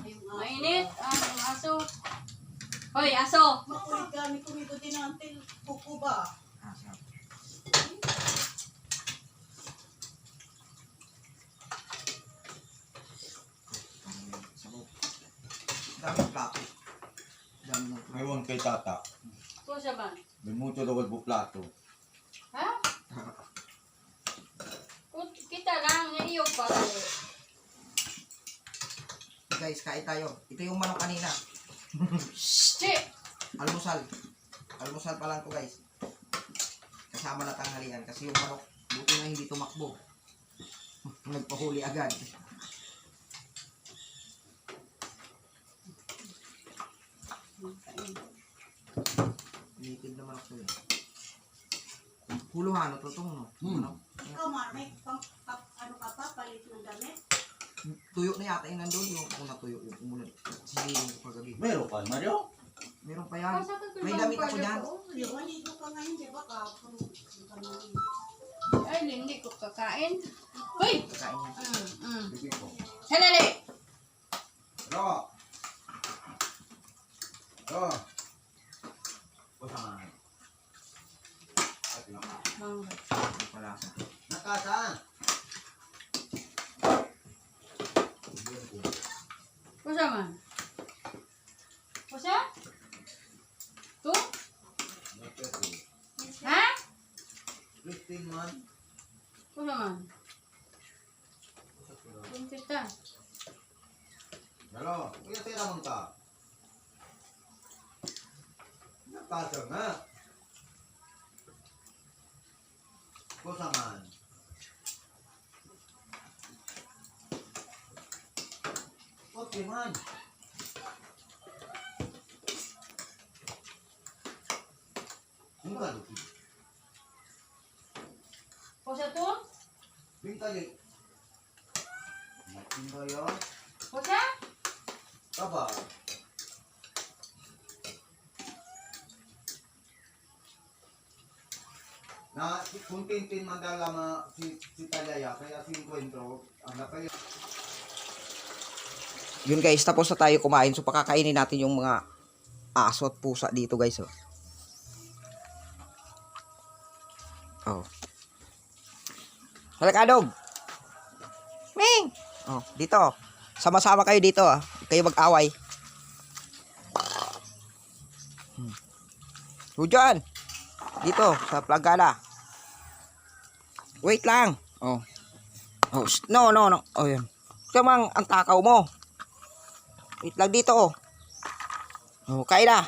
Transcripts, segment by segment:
Mainit ang aso. Hoy, aso. Makulit kami kumito din ang kuko ba? Dami plato. Dami ng plato. Ngayon kay tata, Ko siya ba? may mucho daw po plato. Ha? Kita lang, naiyo pa. Guys, kain tayo. Ito yung manok kanina. Shit! Almusal. Almusal pa lang to guys. Kasama na tanghalian. Kasi yung manok, buti na hindi tumakbo. Nagpahuli agad. Native na manok to eh. Huluhan, totoo no? Manok. Ikaw, may ano ka pa, palit ng damit? Tuyo na yata yung nandun. Yung una tuyo. Yung umunod. Sinilong ko kagabi. Meron pa, Mario? Meron pa yan. May damit ako dyan. Di ba, ligo ka ngayon, di ba, kapon? Ay, hindi ko kakain. Hoy! Kakain niya. Sige ko. Halali! Ro! Ro! Kasama. Mangga. Hindi pala sa. Nakasa! Kusa man? Kusa? Tu? Ha? 15 man. Kusa man? Kumpita. Halo, kuya tira mo ka. Nakasa nga. Kusaman. Okay man. Enggak luki. Kusa tu? Bintali. Natin ba yun? Kusa? Kaba. Na kung tintin mandala si Talaya kaya si Encuentro ang napay. Yun guys, tapos na tayo kumain. So pakakainin natin yung mga aso at pusa dito guys. Oh. Oh. Halika dog. Ming. Oh, dito. Sama-sama kayo dito ah. Kayo mag-away. Hujan. Dito sa plagada. Wait lang. Oh. Oh, no. Oh, yan. Kamang ang takaw mo. Wait lang dito oh. Oh, kain na.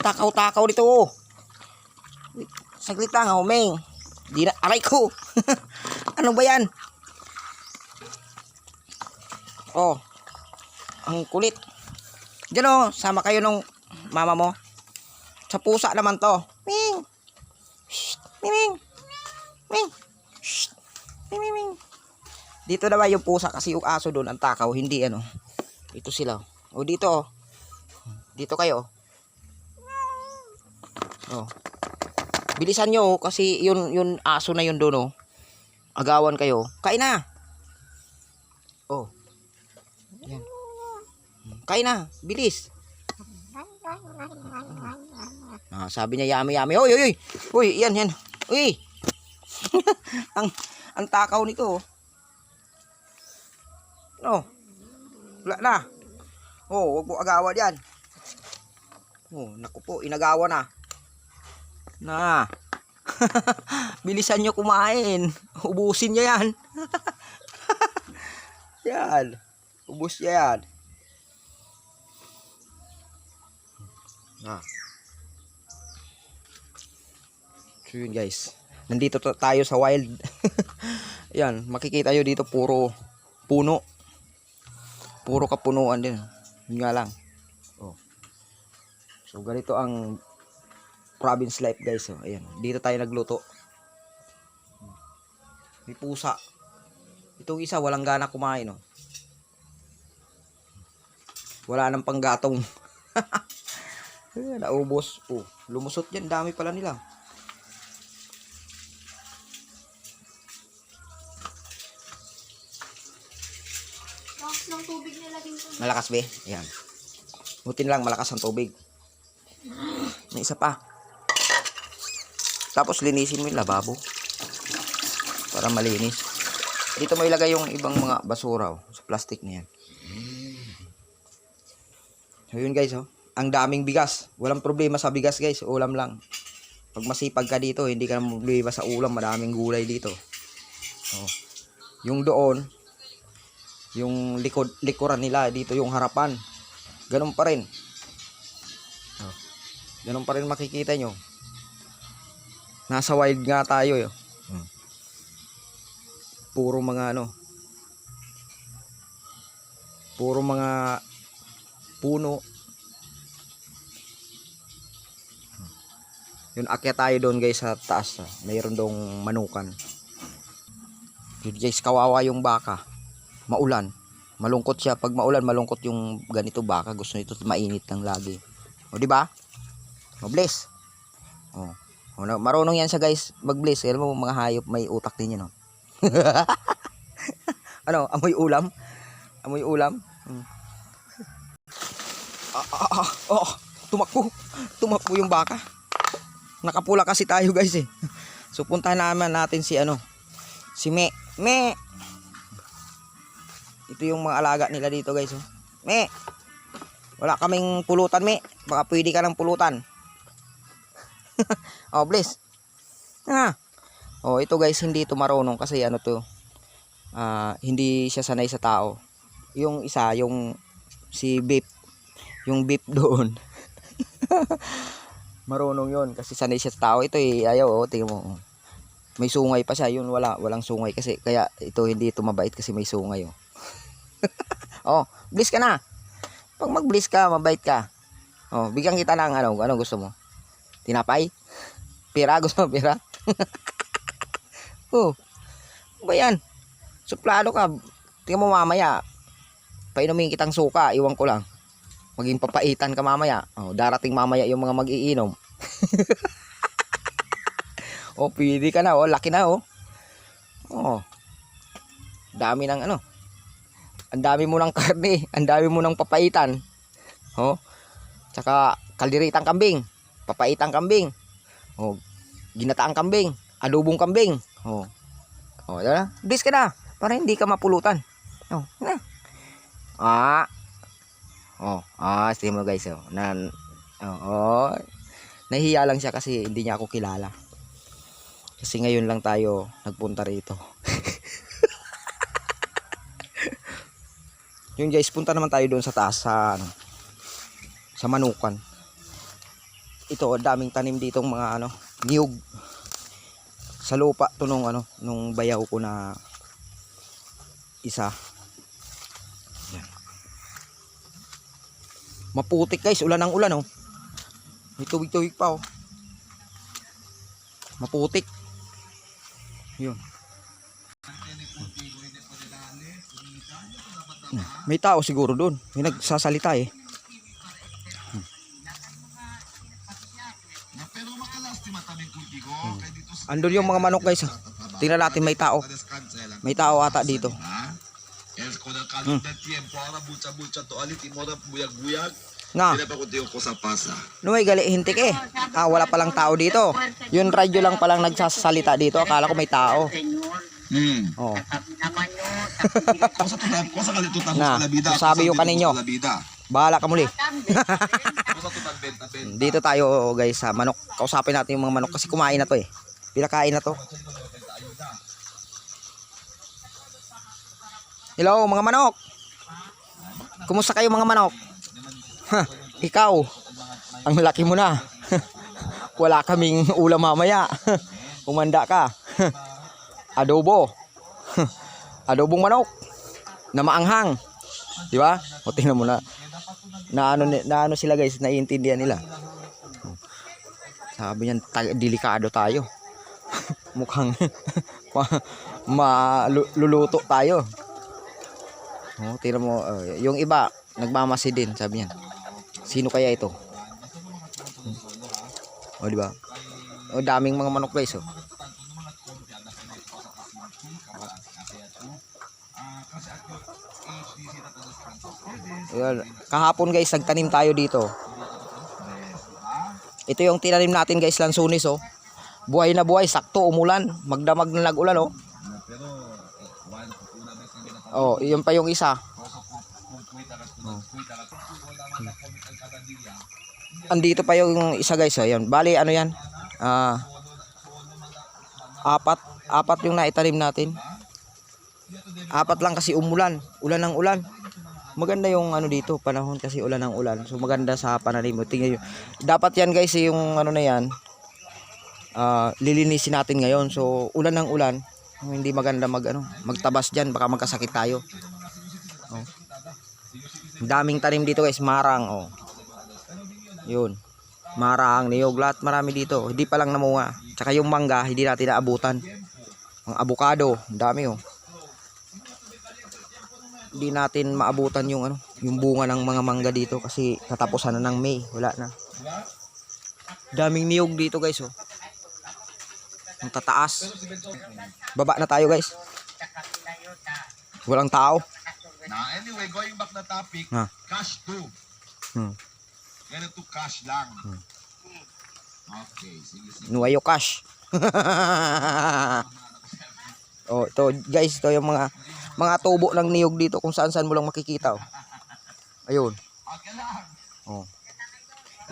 Takaw-takaw dito oh. Wait, saglit lang oh, Meng. Di na, aray ko. Ano ba yan? Oh. Ang kulit. Diyan oh, sama kayo nung mama mo. Sa pusa naman to. Ming. Shh, Ming. Ming. Shh. Ming. Dito naman yung pusa kasi yung aso doon ang takaw, hindi ano. Ito sila. O dito oh. Dito kayo. Oh. Bilisan nyo kasi yun aso na yun doon oh. Agawan kayo. Kain na. Oh. Yan. Kain na, bilis. Ah, sabi niya yummy. Hoy. Hoy, yan. Uy. ang takaw nito oh. No. Wala na. Oh, wag mo agawan yan. Oh, naku po, inagawa na. Na. Bilisan nyo kumain. Ubusin niya yan. Yan. Ubus niya yan. So yun guys. Nandito tayo sa wild. Yan, makikita nyo dito puro puno. Puro kapunuan din. Yun nga lang. Oh. So ganito ang province life guys. Oh. Ayan. Dito tayo nagluto. May pusa. Itong isa walang gana kumain. Oh. Wala nang panggatong. Naubos. Oh, lumusot yan. Dami pala nila. ng tubig nilagay ko. Malakas be. Ayan. Buti lang malakas ang tubig. May isa pa. Tapos linisin mo yung lababo. Para malinis. Dito mo ilagay yung ibang mga basura sa plastic na yan. So yun guys oh. Ang daming bigas. Walang problema sa bigas guys. Ulam lang. Pag masipag ka dito, hindi ka na problema sa ulam. Maraming gulay dito. Oh. Yung doon, yung likuran nila dito, yung harapan. Ganun pa rin. Oh. Ganun pa rin makikita nyo. Nasa wild nga tayo eh. Puro mga ano. Puro mga puno. Yun, akyat tayo doon guys sa taas. Mayroon dong manukan. Yun guys, kawawa yung baka. Maulan. Malungkot siya. Pag maulan, malungkot yung ganito baka. Gusto nito mainit lang lagi. O di ba? Mabliss. O. Marunong yan siya guys mag-bliss. Alam mo mga hayop may utak din yan. Ano? Amoy ulam? Amoy ulam? Tumakbo. Tumakbo yung baka. Nakapula kasi tayo guys eh. So puntahan naman natin si ano. Si Me. Me. Ito yung mga alaga nila dito guys oh. Me. Wala kaming pulutan Me. Baka pwede ka ng pulutan. Oh please. Oh ito guys hindi ito marunong kasi ano to. Hindi siya sanay sa tao. Yung isa yung si Beep. Yung Beep doon. Marunong yon kasi sanay siya sa tao. Ito eh ayaw oh, tingnan mo. May sungay pa siya. Yun walang sungay kasi kaya ito hindi ito mabait kasi may sungay oh. Oh, bliss ka na. Pag mag-bliss ka, mabait ka. Oh, bigyan kita ng ano gusto mo? Tinapay? Pera gusto mo pera? Oh. Ano ba yan? Suplado ka. Tingnan mo mamaya. Painumin kitang suka, iwan ko lang. Maging papaitan ka mamaya. Oh, darating mamaya yung mga mag-iinom. Oh, pwede ka na. Oh, laki na oh. Oh. Dami ng ano. Ang dami mo ng karne. Ang dami mo ng papaitan. Oh. Tsaka kalderitang kambing. Papaitang kambing. Oh. Ginataang kambing. Adobong kambing. Oh. Oh, diba? Bis ka na. Para hindi ka mapulutan. Oh, na. Sige mo guys oh. Nahihiya lang siya kasi hindi niya ako kilala. Kasi ngayon lang tayo nagpunta rito. Yun guys, punta naman tayo doon sa taas sa manukan. Ito, daming tanim ditong mga niyog. Sa lupa to nung bayaw ko na isa. Yan. Maputik guys, ulan ng ulan oh. May tubig-tubig pa oh. Maputik. Yun. May tao siguro doon. May nagsasalita eh. Andun yung mga manok guys. Tingnan natin may tao. May tao ata dito. Na. No may gali hintik eh. Wala palang tao dito. Yung radyo lang palang nagsasalita dito. Akala ko may tao. Oh. Na, sabi yung kaninyo. Bahala ka muli. Dito tayo guys sa manok. Kausapin natin yung mga manok kasi kumain na to eh. Pinakain na to. Hello mga manok. Kumusta kayo mga manok? Ikaw. Ang laki mo na. Wala kaming ulam mamaya. Umanda ka. Adobo. Adobong manok na maanghang. Di ba? O tingnan mo na ano sila guys, naiintindihan nila. Sabi niyan, delikado tayo. Mukhang maluluto tayo. O tingnan mo, yung iba nagmamasi din, sabi niyan. Sino kaya ito? O di ba? O daming mga manok guys oh. Ayan. Kahapon guys, nagtanim tayo dito. Ito yung tinanim natin guys, lansunis oh. Buhay na buhay, sakto umulan. Magdamag na nag-ulan oh. Oh, yun pa yung isa. Oh. Andito pa yung isa guys, oh. Yan. Bali ano yan? Apat yung naitanim natin. Apat lang kasi umulan. Ulan ng ulan. Maganda yung ano dito, panahon kasi ulan ng ulan. So maganda sa pananim mo. Tingnan nyo. Dapat yan guys, yung ano na yan, lilinisin natin ngayon. So ulan ng ulan, hindi maganda magtabas diyan, baka magkasakit tayo. Oh. Daming tanim dito guys, marang oh. Yun. Marang, niyog, lahat marami dito. Hindi pa lang namunga. Tsaka yung mangga, hindi natin naabutan. Ang avocado, dami oh. Hindi natin maabutan yung yung bunga ng mga mangga dito kasi katapusan na ng May, wala na. Daming niyog dito guys oh. Ang tataas. Baba na tayo guys. Walang tao. Anyway, going back na topic, cash 2. Ganito cash lang. Okay, sige. Nuwayo cash. Oh, ito guys, ito yung mga tubo ng niyog dito kung saan mo lang makikita oh. Ayun. Oh.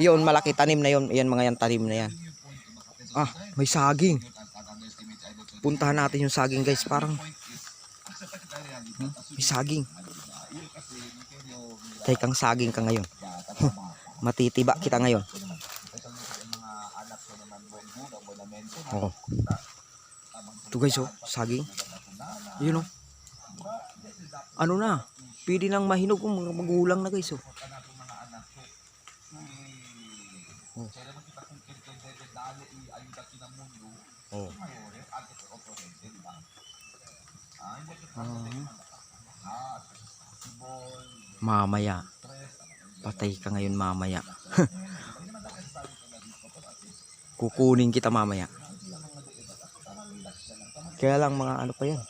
Iyon, malaki tanim na yun. Ayan mga yan, tanim na yan. May saging. Puntahan natin yung saging guys, parang may saging. Tekang saging ka ngayon. Matitiba kita ngayon. Oh. Ito guys oh, saging. Yun oh. Ano na? Pwede nang mahinog kung mga magulang na guys oh. Oh. Mamaya. Patay ka ngayon mamaya. Kukunin kita mamaya. Kaya lang mga ano pa yan.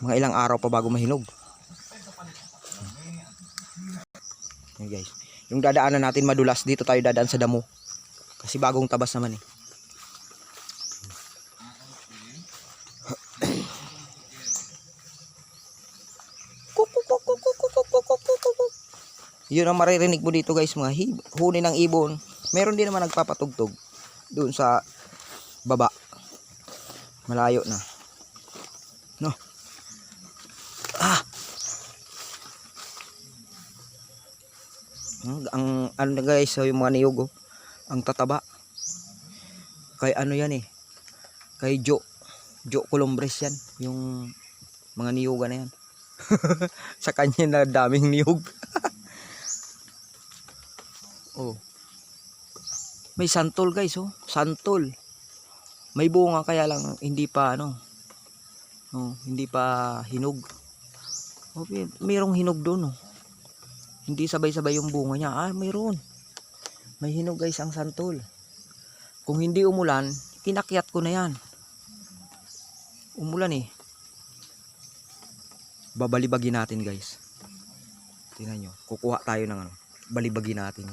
Mga ilang araw pa bago mahinog. Yan guys. Yung dadaanan natin madulas, dito tayo dadaan sa damo. Kasi bagong tabas naman eh. Yun ang maririnig mo dito guys, mga huni ng ibon. Meron din naman nagpapatugtog doon sa baba. Malayo na. No. Ang ano na guys, so yung mga niyog oh, ang tataba. Kay ano yan eh. Kay Joe Columbres yan, yung mga niyoga na yan. Sa kanya na daming niyog. Oh. May santol guys oh, santol. May bunga kaya lang hindi pa hindi pa hinog. Oh, mayroong hinog doon oh. Hindi sabay-sabay yung bunga niya. Mayroon. May hinog guys ang santol. Kung hindi umulan, kinakyat ko na yan. Umulan eh. Babalibagin natin guys. Tingnan nyo. Kukuha tayo ng balibagin natin.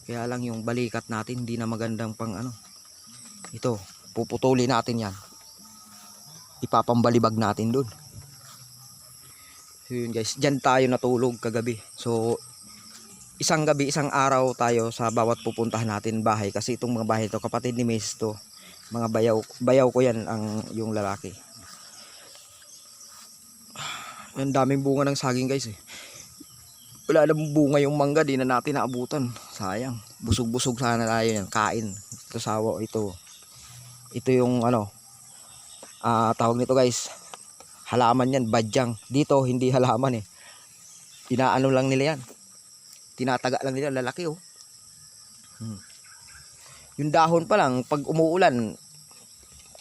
Kaya lang yung balikat natin hindi na magandang pang ito, puputuli natin yan. Ipapambalibag natin dun. So yun guys, dyan tayo natulog kagabi. So isang gabi, isang araw tayo sa bawat pupuntahan natin bahay. Kasi itong mga bahay to, kapatid ni Mace to. Mga bayaw ko yan yung lalaki. Ang daming bunga ng saging guys eh. Wala na bunga yung mangga, di na natin naabutan. Sayang. Busog-busog sana tayo yan. Kain. Ito sawa, ito. Ito yung tawag nito guys. Halaman yan, badyang. Dito, hindi halaman eh. Inaano lang nila yan. Tinataga lang nila, lalaki oh. Yung dahon pa lang, pag umuulan,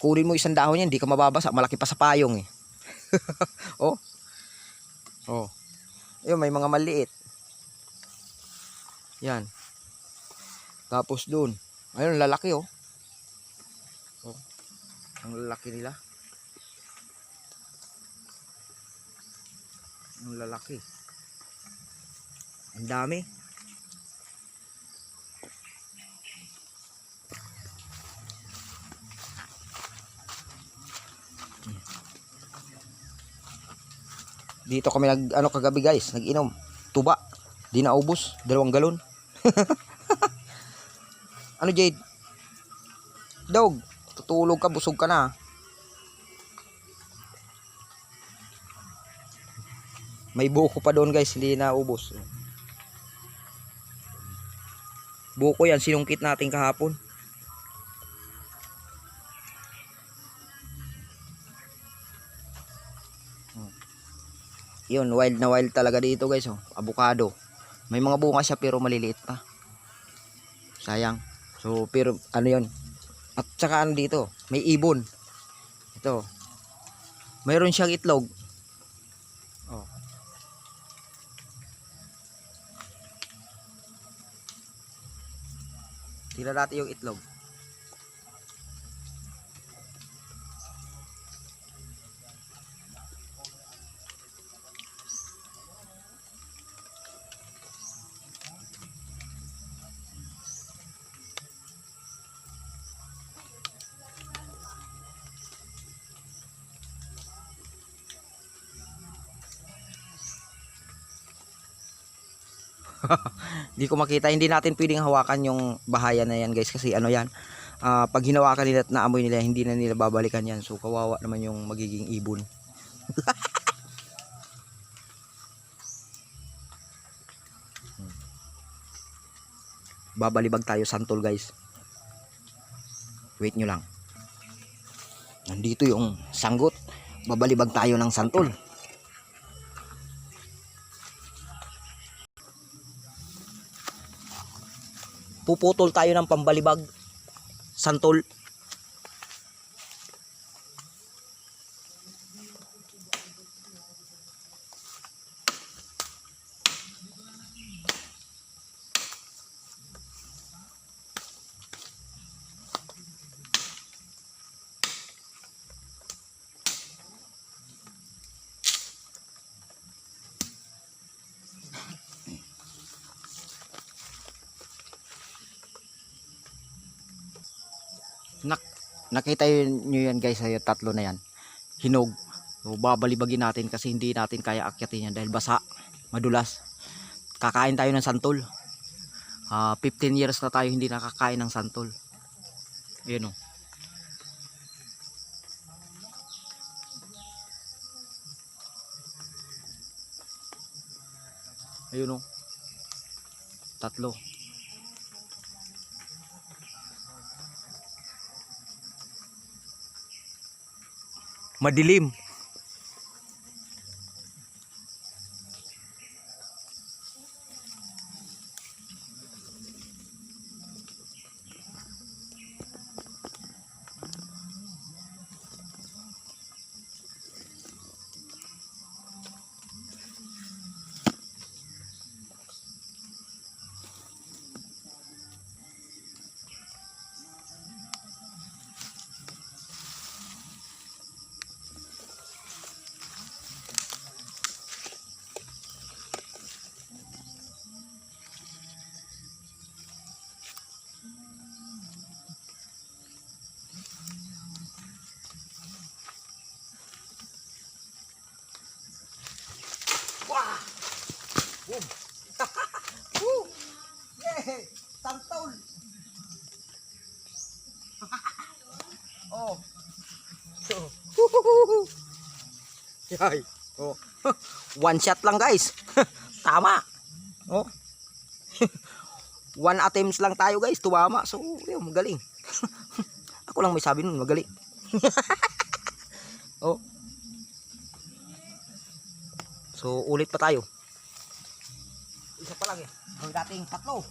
kunin mo isang dahon yan, hindi ka mababasa. Malaki pa sa payong eh. Oh. Oh. Ayun, may mga maliit. Yan. Tapos dun. Ayun, lalaki oh. Oh. Ang lalaki nila. Ang lalaki. Ang dami. Dito kami ano kagabi guys, nag-inom. Tuba. Di naubos, 2 galon. Ano Jade? Dog, tutulog ka, busog ka na. May buko pa doon guys, hindi naubos. Buko yan, sinungkit natin kahapon. Yun, wild na wild talaga dito guys. Oh. Avocado. May mga bunga siya pero maliliit pa. Sayang. So, pero ano yun. At saka ano dito, may ibon. Ito. Mayroon siyang itlog. Oh. Tira natin yung itlog. Hindi ko makita, hindi natin pwedeng hawakan yung bahaya na yan guys kasi ano yan, pag hinawakan nila at naamoy nila hindi na nila babalikan yan, so kawawa naman yung magiging ibon. Babalibag tayo santol guys, wait nyo lang, nandito yung sanggot, babalibag tayo ng santol. Puputol tayo ng pambalibag santol. Nakita nyo yan guys, yung tatlo na yan hinog. So, babalibagin natin kasi hindi natin kaya akyatin yan dahil basa, madulas. Kakain tayo ng santol. 15 years na tayo hindi nakakain ng santol. Ayan o. Ayun o. Tatlo. Madilim. Boom. Woo! Yeah! Santol! Oh. So. Yay. Oh. One shot lang guys. Tama. Oh. One attempts lang tayo guys, tumama. So, yun, magaling. Ako lang may sabi nun, magaling. Oh. So, ulit pa tayo. Isa pa lang eh. Ang dating tatlo.